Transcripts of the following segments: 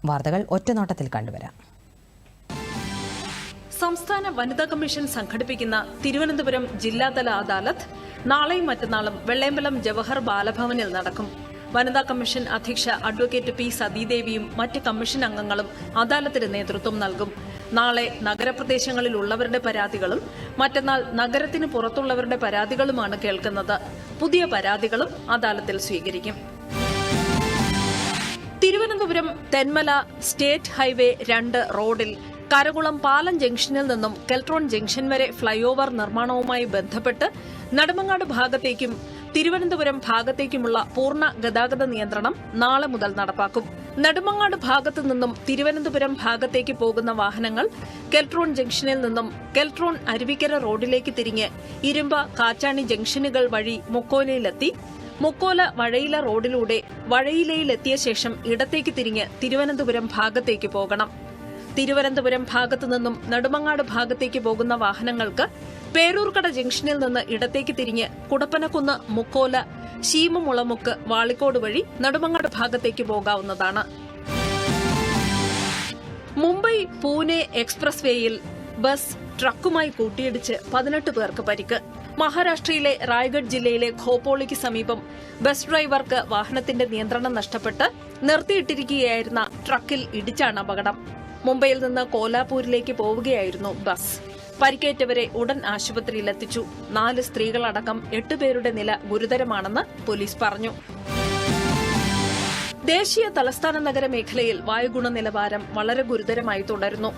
വാർത്തകൾ ഒറ്റനോട്ടത്തിൽ കണ്ടുവരാം. സംസ്ഥാന വനിതാ കമ്മീഷൻ സംഘടിപ്പിക്കുന്ന തിരുവനന്തപുരം ജില്ലാതല അദാലത്ത് നാളെയും മറ്റന്നാളും വെള്ളയമ്പലം ജവഹർ ബാലഭവനിൽ നടക്കും. വനിതാ കമ്മീഷൻ അധ്യക്ഷ അഡ്വക്കേറ്റ് പി സതീദേവിയും മറ്റ് കമ്മീഷൻ അംഗങ്ങളും അദാലത്തിന് നേതൃത്വം നൽകും. നാളെ നഗരപ്രദേശങ്ങളിലുള്ളവരുടെ പരാതികളും മറ്റന്നാൾ നഗരത്തിന് പുറത്തുള്ളവരുടെ പരാതികളുമാണ് കേൾക്കുന്നത്. പുതിയ പരാതികളും അദാലത്തിൽ സ്വീകരിക്കും. തിരുവനന്തപുരം തെന്മല സ്റ്റേറ്റ് ഹൈവേ 2 റോഡിൽ കരകുളം പാലം ജംഗ്ഷനിൽ നിന്നും കെൽട്രോൺ ജംഗ്ഷൻ വരെ ഫ്ളൈഓവർ നിർമ്മാണവുമായി ബന്ധപ്പെട്ട് നെടുമങ്ങാട് ഭാഗത്തേക്കും തിരുവനന്തപുരം ഭാഗത്തേക്കുമുള്ള പൂർണ്ണ ഗതാഗത നിയന്ത്രണം നാളെ മുതൽ നടപ്പാക്കും. നെടുമങ്ങാട് ഭാഗത്തു നിന്നും തിരുവനന്തപുരം ഭാഗത്തേക്ക് പോകുന്ന വാഹനങ്ങൾ കെൽട്രോൺ ജംഗ്ഷനിൽ നിന്നും കെൽട്രോൺ അരുവിക്കര റോഡിലേക്ക് തിരിഞ്ഞ് ഇരുമ്പ കാച്ചാണി ജംഗ്ഷനുകൾ വഴി മുക്കോലയിലെത്തി മുക്കോല വഴയില റോഡിലൂടെ വഴയിലയിലെത്തിയ ശേഷം ഇടത്തേക്ക് തിരിഞ്ഞ് തിരുവനന്തപുരം ഭാഗത്തേക്ക് പോകണം. തിരുവനന്തപുരം ഭാഗത്തു നിന്നും നെടുമങ്ങാട് ഭാഗത്തേക്ക് പോകുന്ന വാഹനങ്ങൾക്ക് പേരൂർക്കട ജംഗ്ഷനിൽ നിന്ന് ഇടത്തേക്ക് തിരിഞ്ഞ് കുടപ്പനക്കുന്ന് മുക്കോല ശീമമുളമുക്ക് വാളിക്കോട് വഴി നെടുമങ്ങാട് ഭാഗത്തേക്ക് പോകാവുന്നതാണ്. മുംബൈ പൂനെ എക്സ്പ്രസ് വേയിൽ ബസ് ട്രക്കുമായി കൂട്ടിയിടിച്ച് 18 പേർക്ക് പരിക്ക്. മഹാരാഷ്ട്രയിലെ റായ്ഗഡ് ജില്ലയിലെ ഖോപ്പോളിക്ക് സമീപം ബസ് ഡ്രൈവർക്ക് വാഹനത്തിന്റെ നിയന്ത്രണം നഷ്ടപ്പെട്ട് നിർത്തിയിട്ടിരിക്കുകയായിരുന്ന ട്രക്കിൽ ഇടിച്ചാണ് അപകടം. മുംബൈയിൽ നിന്ന് കോലാപൂരിലേക്ക് പോവുകയായിരുന്നു ബസ്. പരിക്കേറ്റവരെ ഉടൻ ആശുപത്രിയിലെത്തിച്ചു. 4 സ്ത്രീകളടക്കം 8 പേരുടെ നില ഗുരുതരമാണെന്ന് പോലീസ് പറഞ്ഞു. ദേശീയ തലസ്ഥാന നഗര മേഖലയിൽ വായുഗുണ നിലവാരം വളരെ ഗുരുതരമായി തുടരുന്നു.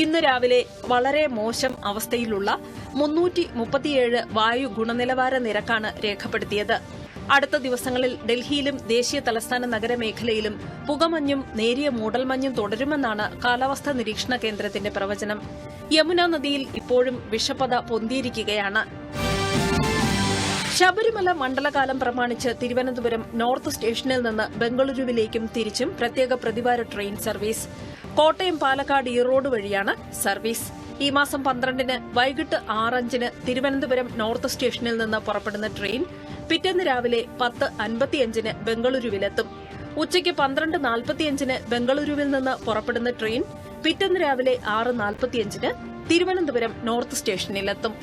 ഇന്ന് രാവിലെ വളരെ മോശം അവസ്ഥയിലുള്ള 337 വായു ഗുണനിലവാര നിരക്കാണ് രേഖപ്പെടുത്തിയത്. അടുത്ത ദിവസങ്ങളിൽ ഡൽഹിയിലും ദേശീയ തലസ്ഥാന നഗര മേഖലയിലും പുകമഞ്ഞും നേരിയ മൂടൽമഞ്ഞും തുടരുമെന്നാണ് കാലാവസ്ഥാ നിരീക്ഷണ കേന്ദ്രത്തിന്റെ പ്രവചനം. യമുന നദിയിൽ ഇപ്പോഴും വിഷപ്പത പൊന്തിയിരിക്കുകയാണ്. ശബരിമല മണ്ഡലകാലം പ്രമാണിച്ച് തിരുവനന്തപുരം നോർത്ത് സ്റ്റേഷനിൽ നിന്ന് ബംഗളൂരുവിലേക്കും തിരിച്ചും പ്രത്യേക പ്രതിവാര ട്രെയിൻ സർവീസ്. കോട്ടയം പാലക്കാട് ഈറോഡ് വഴിയാണ് സർവീസ്. ഈ മാസം 12-ന് വൈകിട്ട് 6:05-ന് തിരുവനന്തപുരം നോർത്ത് സ്റ്റേഷനിൽ നിന്ന് പുറപ്പെടുന്ന ട്രെയിൻ പിറ്റേന്ന് രാവിലെ 10:55-ന് ബംഗളൂരുവിലെത്തും. ഉച്ചയ്ക്ക് 12:45-ന് ബംഗളൂരുവിൽ നിന്ന് പുറപ്പെടുന്ന ട്രെയിൻ പിറ്റേന്ന് രാവിലെ 6:45-ന് തിരുവനന്തപുരം നോർത്ത് സ്റ്റേഷനിലെത്തും.